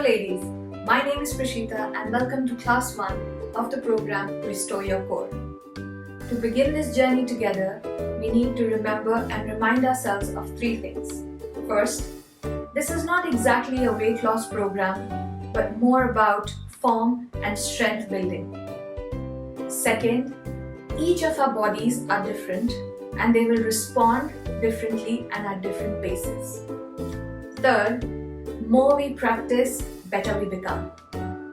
ladies, my name is Prashita and welcome to class 1 of the program Restore Your Core. To begin this journey together, we need to remember and remind ourselves of 3 things. First, this is not exactly a weight loss program, but more about form and strength building. Second, each of our bodies are different and they will respond differently and at different paces. Third, more we practice, better we become.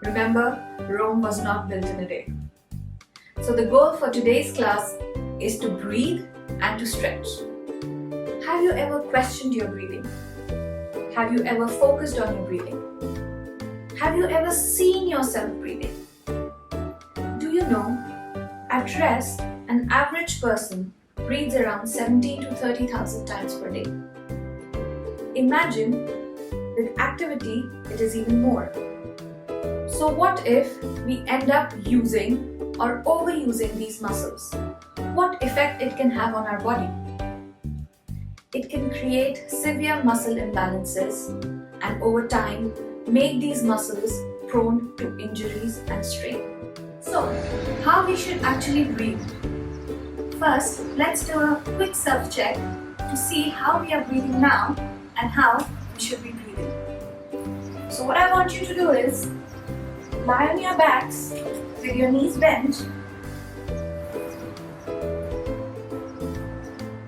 Remember, Rome was not built in a day. So the goal for today's class is to breathe and to stretch. Have you ever questioned your breathing? Have you ever focused on your breathing? Have you ever seen yourself breathing? Do you know, at rest, an average person breathes around 70 to 30,000 times per day. Imagine, with activity, it is even more. So what if we end up using or overusing these muscles? What effect it can have on our body? It can create severe muscle imbalances and over time make these muscles prone to injuries and strain. So, how we should actually breathe? First, let's do a quick self-check to see how we are breathing now and how we should be breathing. So what I want you to do is lie on your backs with your knees bent,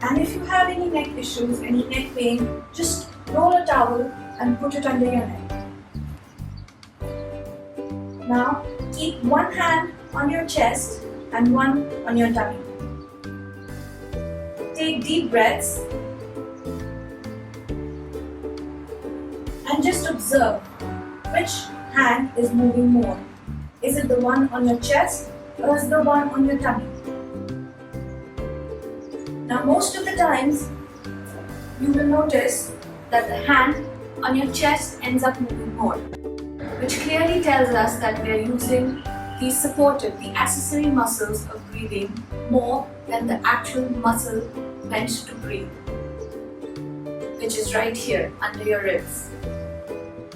and if you have any neck issues, any neck pain, just roll a towel and put it under your neck. Now keep one hand on your chest and one on your tummy. Take deep breaths and just observe which hand is moving more. Is it the one on your chest or is the one on your tummy? Now most of the times you will notice that the hand on your chest ends up moving more, which clearly tells us that we are using the supportive, the accessory muscles of breathing more than the actual muscle meant to breathe, which is right here under your ribs.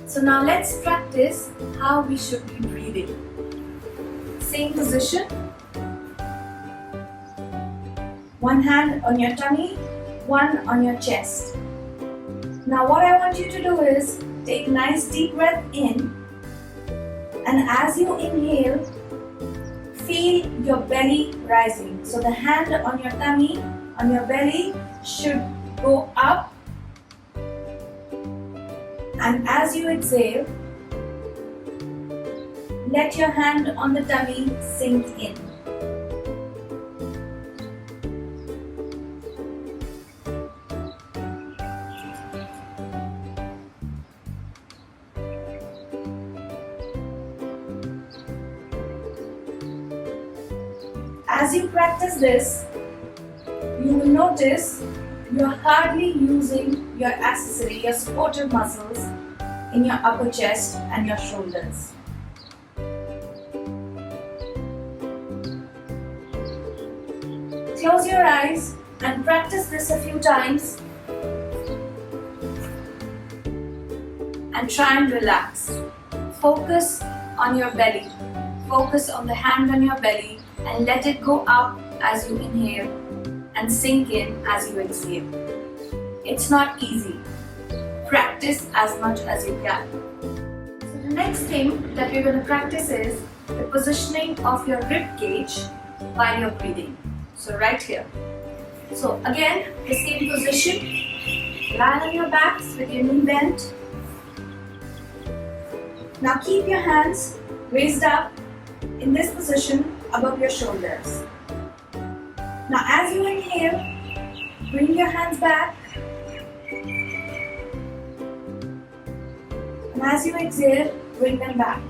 So now let's practice how we should be breathing. Same position. One hand on your tummy, one on your chest. Now what I want you to do is take a nice deep breath in, and as you inhale, feel your belly rising. So the hand on your tummy, on your belly should go up. And as you exhale, let your hand on the tummy sink in. As you practice this, you will notice you're hardly using your accessory, your supportive muscles in your upper chest and your shoulders. Close your eyes and practice this a few times and try and relax. Focus on your belly. Focus on the hand on your belly and let it go up as you inhale and sink in as you exhale. It's not easy. Practice as much as you can. So the next thing that we're going to practice is the positioning of your rib cage while you're breathing. So right here. So again, the same position. Lie on your backs with your knee bent. Now keep your hands raised up in this position above your shoulders. Now as you inhale, bring your hands back, and as you exhale, bring them back.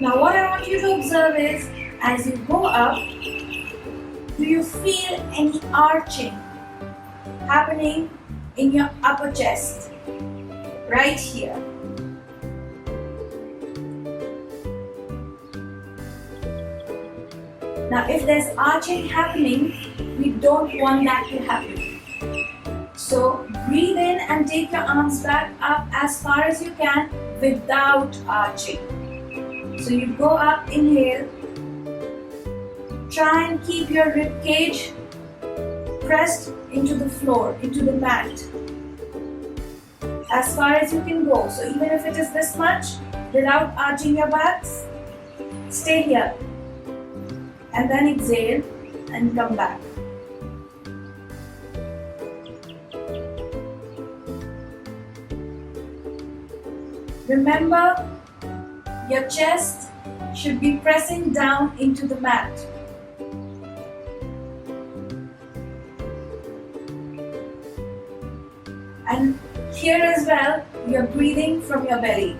Now what I want you to observe is, as you go up, do you feel any arching happening in your upper chest? Right here. Now if there's arching happening, we don't want that to happen. So Breathe in and take your arms back up as far as you can without arching. So you go up, inhale. Try and keep your rib cage pressed into the floor, into the mat, as far as you can go. So even if it is this much, without arching your backs, stay here. And then exhale and come back. Remember, your chest should be pressing down into the mat. And here as well, you're breathing from your belly.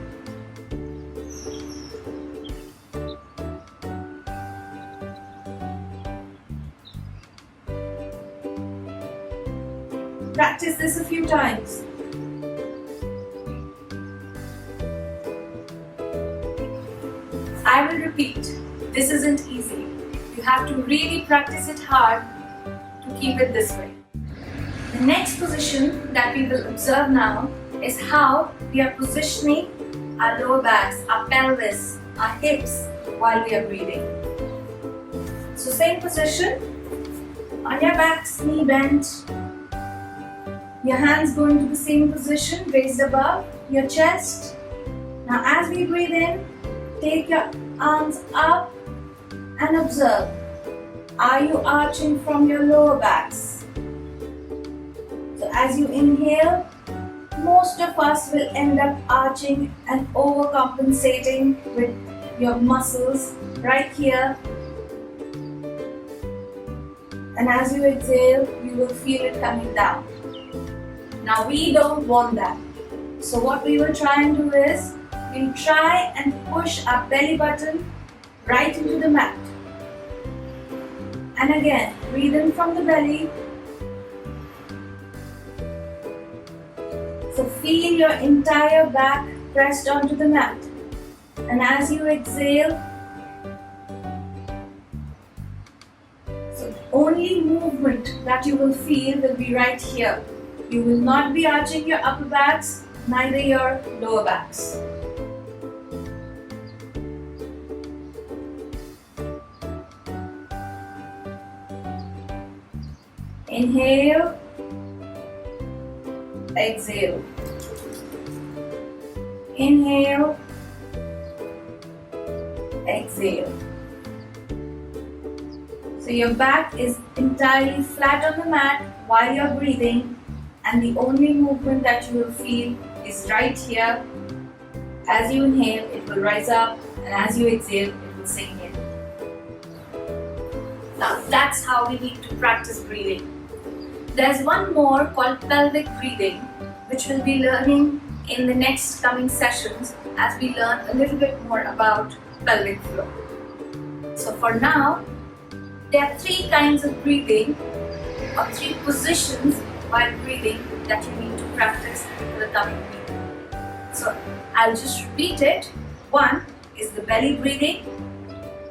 Practice this a few times. I will repeat, this isn't easy. You have to really practice it hard to keep it this way. The next position that we will observe now is how we are positioning our lower backs, our pelvis, our hips while we are breathing. So same position, on your backs, knee bent. Your hands go into the same position, raised above your chest. Now as we breathe in, take your arms up and observe. Are you arching from your lower backs? So as you inhale, most of us will end up arching and overcompensating with your muscles right here. And as you exhale, you will feel it coming down. Now we don't want that. So what we will try and do is, we'll try and push our belly button right into the mat. And again, breathe in from the belly. So feel your entire back pressed onto the mat. And as you exhale, so only movement that you will feel will be right here. You will not be arching your upper backs, neither your lower backs. Inhale, exhale. Inhale, exhale. So your back is entirely flat on the mat while you're breathing, and the only movement that you will feel is right here. As you inhale, it will rise up, and as you exhale, it will sink in. Now that's how we need to practice breathing. There's one more called pelvic breathing, which we'll be learning in the next coming sessions as we learn a little bit more about pelvic floor. So for now, there are 3 kinds of breathing, or 3 positions while breathing that you need to practice for the coming week. So I'll just repeat it. 1 is the belly breathing.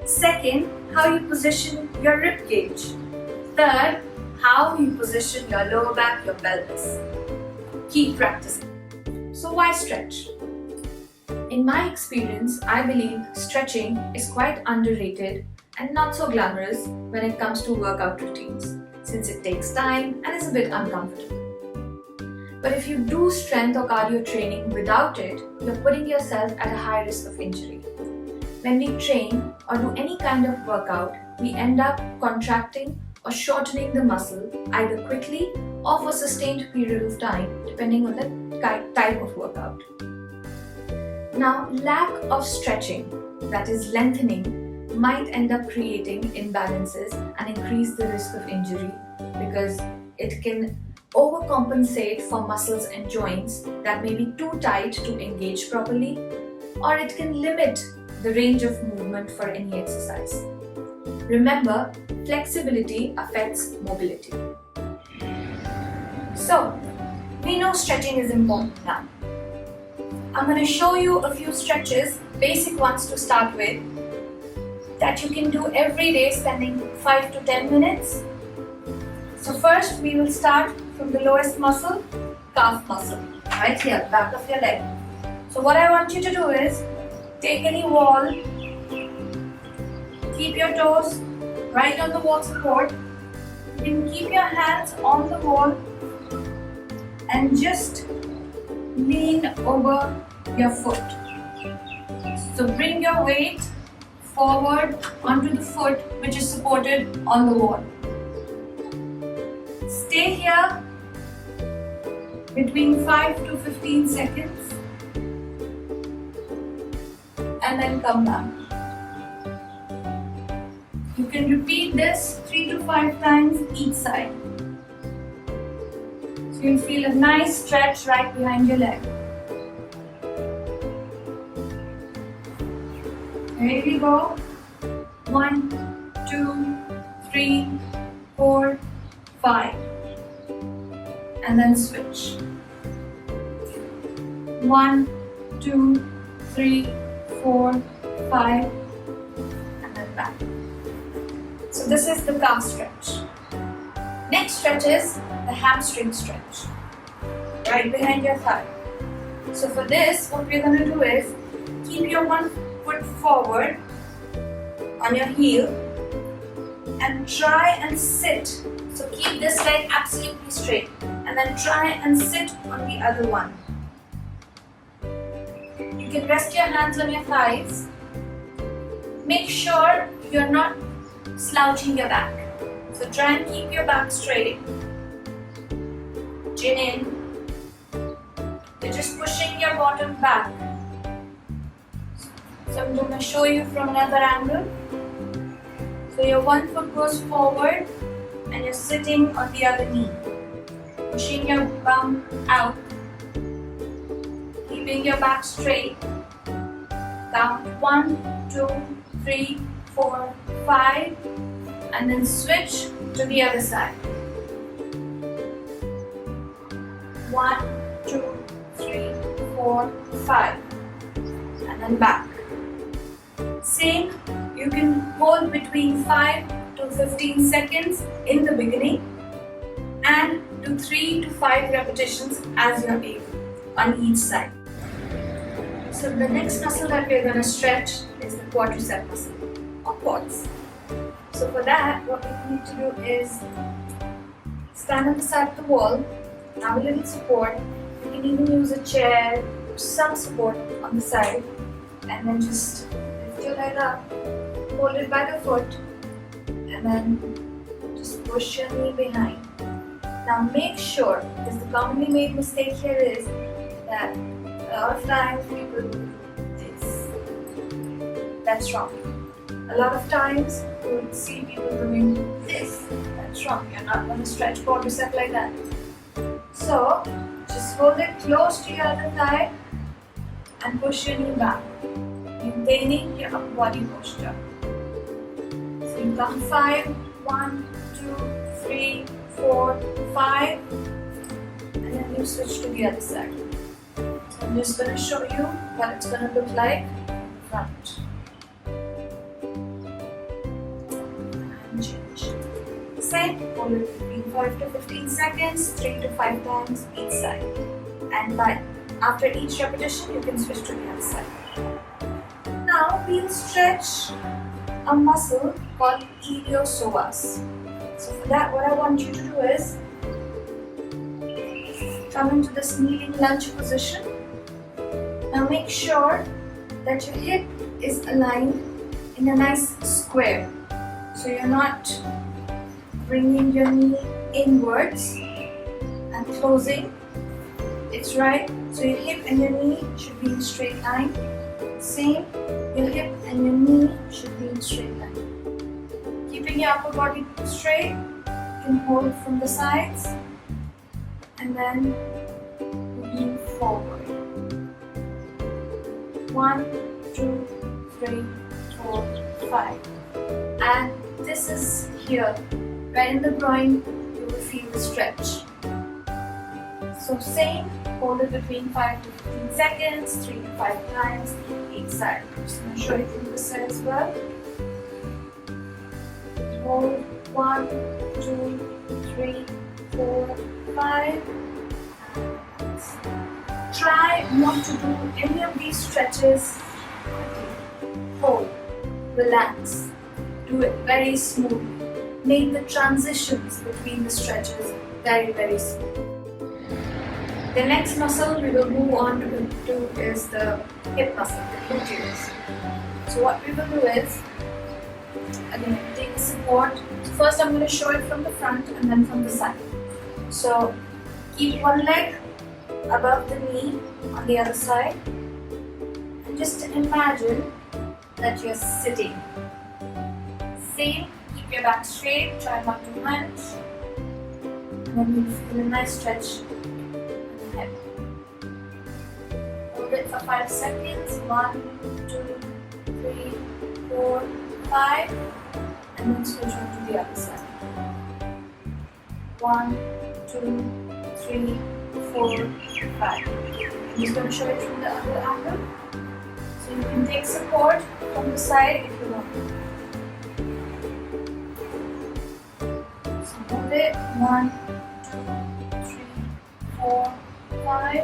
2nd, how you position your rib cage. 3rd, how you position your lower back, your pelvis. Keep practicing. So why stretch? In my experience, I believe stretching is quite underrated and not so glamorous when it comes to workout routines, since it takes time and is a bit uncomfortable. But if you do strength or cardio training without it, you're putting yourself at a high risk of injury. When we train or do any kind of workout, we end up contracting or shortening the muscle either quickly or for a sustained period of time, depending on the type of workout. Now, lack of stretching, that is lengthening, might end up creating imbalances and increase the risk of injury because it can overcompensate for muscles and joints that may be too tight to engage properly, or it can limit the range of movement for any exercise. Remember, flexibility affects mobility. So, we know stretching is important now. I'm going to show you a few stretches, basic ones to start with, that you can do every day spending 5 to 10 minutes. So first we will start from the lowest muscle, calf muscle, right here, back of your leg. So what I want you to do is, take any wall, keep your toes right on the wall support. You can keep your hands on the wall and just lean over your foot. So bring your weight forward onto the foot which is supported on the wall. Stay here between 5 to 15 seconds and then come back. You can repeat this 3 to 5 times each side. So you'll feel a nice stretch right behind your leg. Here we go. 1, 2, 3, 4, 5. And then switch. 1, 2, 3, 4, 5. And then back. So this is the calf stretch. Next stretch is the hamstring stretch. Right behind your thigh. So for this, what we're going to do is keep your one foot forward on your heel and try and sit. So keep this leg absolutely straight and then try and sit on the other one. You can rest your hands on your thighs. Make sure you're not slouching your back. So try and keep your back straight. Chin in. You're just pushing your bottom back. So I'm going to show you from another angle. So your one foot goes forward and you're sitting on the other knee. Pushing your bum out. Keeping your back straight. Count 1, 2, 3, 4, 5. And then switch to the other side. 1, 2, 3, 4, 5. And then back. Same, you can hold between 5 to 15 seconds in the beginning and do 3 to 5 repetitions as you're able on each side. So the next muscle that we're going to stretch is the quadricep muscle or quads. So for that, what we need to do is stand on the side of the wall, have a little support. You can even use a chair, some support on the side, and then just lift your leg up, hold it by the foot, and then just push your knee behind. Now make sure, because the commonly made mistake here is that a lot of times people do this. That's wrong. A lot of times you will see people doing this. That's wrong. You're not going to stretch quadricep like that. So just hold it close to your other thigh and push your knee back, maintaining your upper body posture. So you count 5, 1, 2, 3, 4, 5, and then you switch to the other side. So I'm just going to show you what it's going to look like in front. Same, hold it between 5 to 15 seconds, 3 to 5 times each side. And after each repetition, you can switch to the other side. Now we'll stretch a muscle called iliopsoas. So for that, what I want you to do is come into this kneeling lunge position. Now make sure that your hip is aligned in a nice square. So you're not bringing your knee inwards and closing. It's right. So your hip and your knee should be in straight line. Same, your hip and your knee should be in straight line. Keeping your upper body straight, you can hold from the sides and then lean forward. 1, 2, 3, 4, 5. And this is here. Right in the groin, you will feel the stretch. So same, hold it between 5 to 15 seconds, 3 to 5 times each side. I'm just going to show you from this side as well. Hold 1, 2, 3, 4, 5. seconds. Try not to do any of these stretches quickly. Hold, relax, do it very smoothly. Make the transitions between the stretches very smooth. The next muscle we will move on to is the hip muscle, the gluteus. So what we will do is, again, take support. First I'm going to show it from the front and then from the side. So keep one leg above the knee on the other side and just imagine that you're sitting. Same, keep your back straight, try not to hunch, and then you'll feel a nice stretch in the hip. Hold it for 5 seconds. 1, 2, 3, 4, 5, and then switch on to the other side. 1, 2, 3, 4, 5. I'm just going to show it from the other angle. So you can take support from the side if you want. So hold it. 1, 2, 3, 4, 5.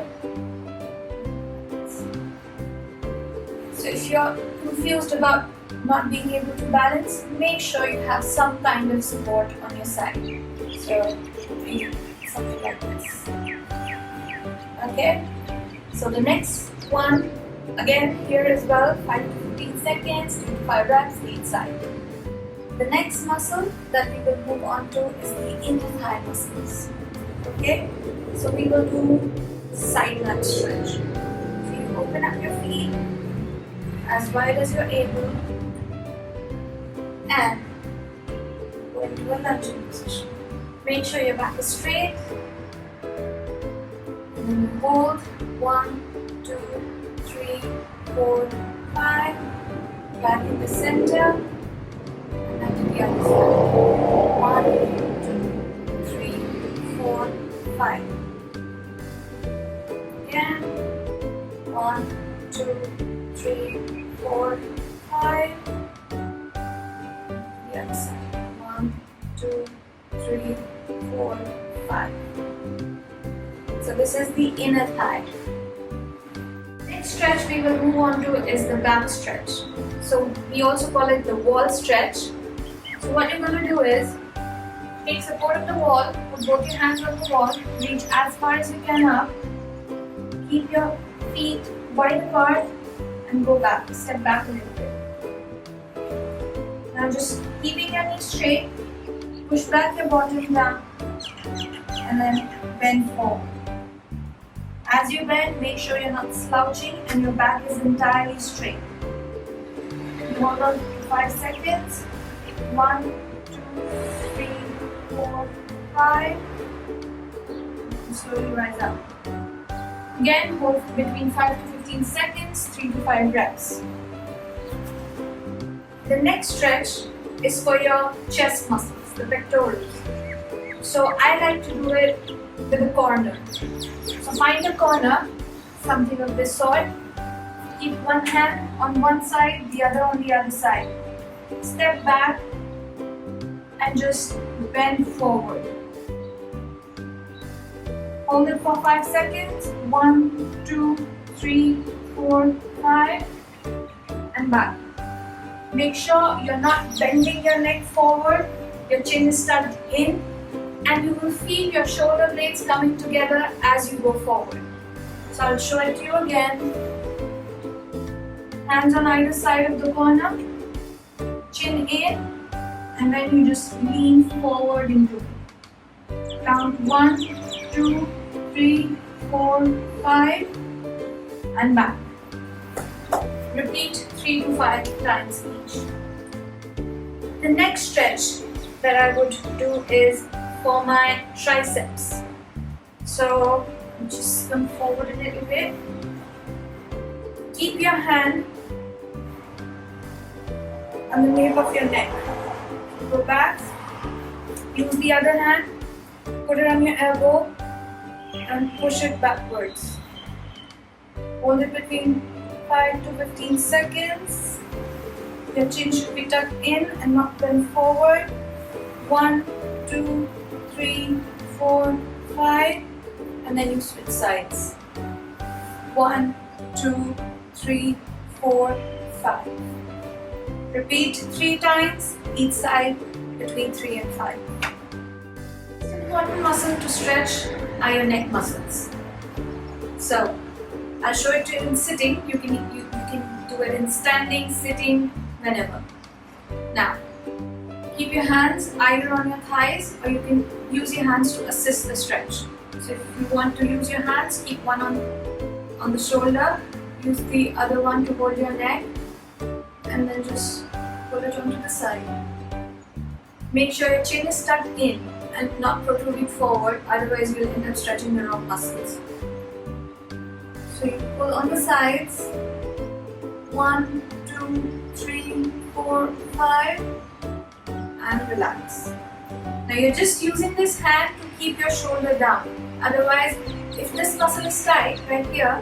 So if you're confused about not being able to balance, make sure you have some kind of support on your side. So maybe something like this. Okay, so the next one, again here as well, 5 to 15 seconds, 3 to 5 reps each side. The next muscle that we will move on to is the inner thigh muscles. Okay, so we will do side lunge stretch. So you open up your feet as wide as you're able and go into a lunging position. Make sure your back is straight. And then you hold 1, 2, 3, 4, 5. Back in the center. And then to the other side. 1, 2, 3, 4, 5. Again. 1, 2, 3, 4, 5. The other side. 1, 2, 3, 4, 5. So this is the inner thigh. Next stretch we will move on to is the back stretch. So we also call it the wall stretch. So what you're going to do is take support of the wall, put both your hands on the wall, reach as far as you can up, keep your feet wide apart and go back, step back a little bit. Now just keeping your knees straight, push back your bottom down and then bend forward. As you bend, make sure you're not slouching and your back is entirely straight. Hold on for 5 seconds. 1, 2, 3, 4, 5. And slowly rise up. Again, hold between 5 to 15 seconds, 3 to 5 reps. The next stretch is for your chest muscles, the pectorals. So I like to do it with a corner. So find a corner, something of this sort. Keep one hand on one side, the other on the other side. Step back and just bend forward. Hold it for 5 seconds. 1, 2, 3, 4, 5 and back. Make sure you're not bending your neck forward. Your chin is tucked in and you will feel your shoulder blades coming together as you go forward. So I'll show it to you again. Hands on either side of the corner, chin in, and then you just lean forward into it. Count 1, 2, 3, 4, 5, and back. Repeat 3 to 5 times each. The next stretch that I would do is for my triceps. So just come forward a little bit. Keep your hand on the nape of your neck. Go back. Use the other hand. Put it on your elbow and push it backwards. Hold it between 5 to 15 seconds. Your chin should be tucked in and not bent forward. 1, 2, 3, 4, 5 and then you switch sides. 1, 2, 3, 4, 5. Repeat 3 times each side between 3 and 5. The important muscle to stretch are your neck muscles. So I'll show it to you in sitting. You can do it in standing, sitting, whenever. Now, keep your hands either on your thighs, or you can use your hands to assist the stretch. So if you want to use your hands, keep one on the shoulder, use the other one to hold your neck, and then just pull it onto the side. Make sure your chin is tucked in and not protruding forward, otherwise you'll end up stretching the wrong muscles. So you pull on the sides. 1, 2, 3, 4, 5, and relax. Now you're just using this hand to keep your shoulder down. Otherwise, if this muscle is tight right here,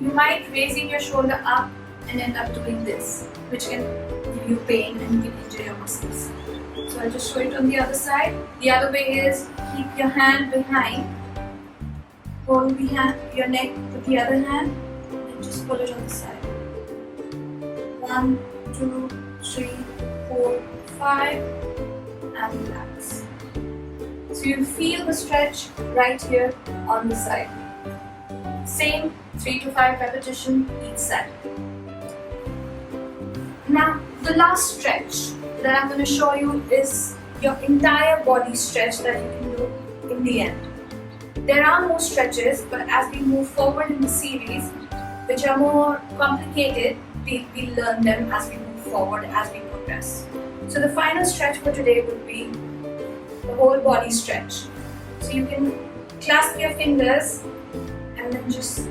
you might raising your shoulder up and end up doing this, which can give you pain and you can injure your muscles. So I'll just show it on the other side. The other way is keep your hand behind, hold your neck with the other hand, and just pull it on the side. 1, 2, 3, 4, 5, and relax. So you feel the stretch right here on the side. Same 3 to 5 repetition each side. Now the last stretch that I'm going to show you is your entire body stretch that you can do in the end. There are more stretches, but as we move forward in the series, which are more complicated, we learn them as we move forward, as we progress. So the final stretch for today would be the whole body stretch. So you can clasp your fingers and then just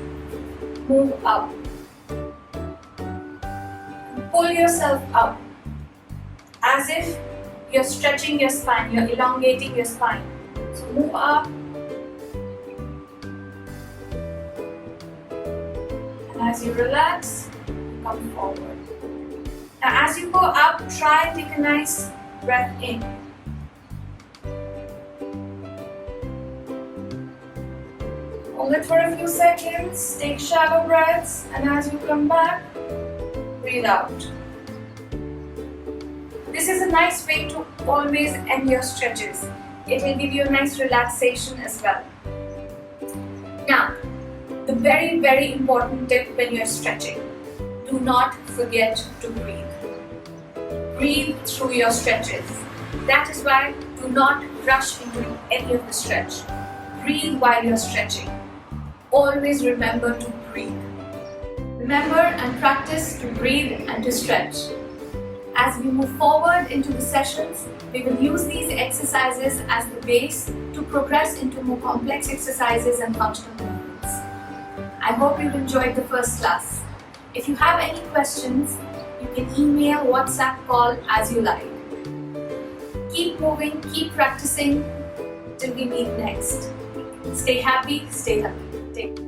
move up. Pull yourself up as if you're stretching your spine, you're elongating your spine. So move up. And as you relax, come forward. Now as you go up, try and take a nice breath in. Hold it for a few seconds, take shallow breaths, and as you come back, breathe out. This is a nice way to always end your stretches. It will give you a nice relaxation as well. Now, the very, very important tip when you're stretching. Do not forget to breathe. Breathe through your stretches. That is why do not rush into any of the stretch. Breathe while you're stretching. Always remember to breathe. Remember and practice to breathe and to stretch. As we move forward into the sessions, we will use these exercises as the base to progress into more complex exercises and functional movements. I hope you enjoyed the first class. If you have any questions, you can email, WhatsApp, call as you like. Keep moving, keep practicing till we meet next. Stay happy, stay healthy.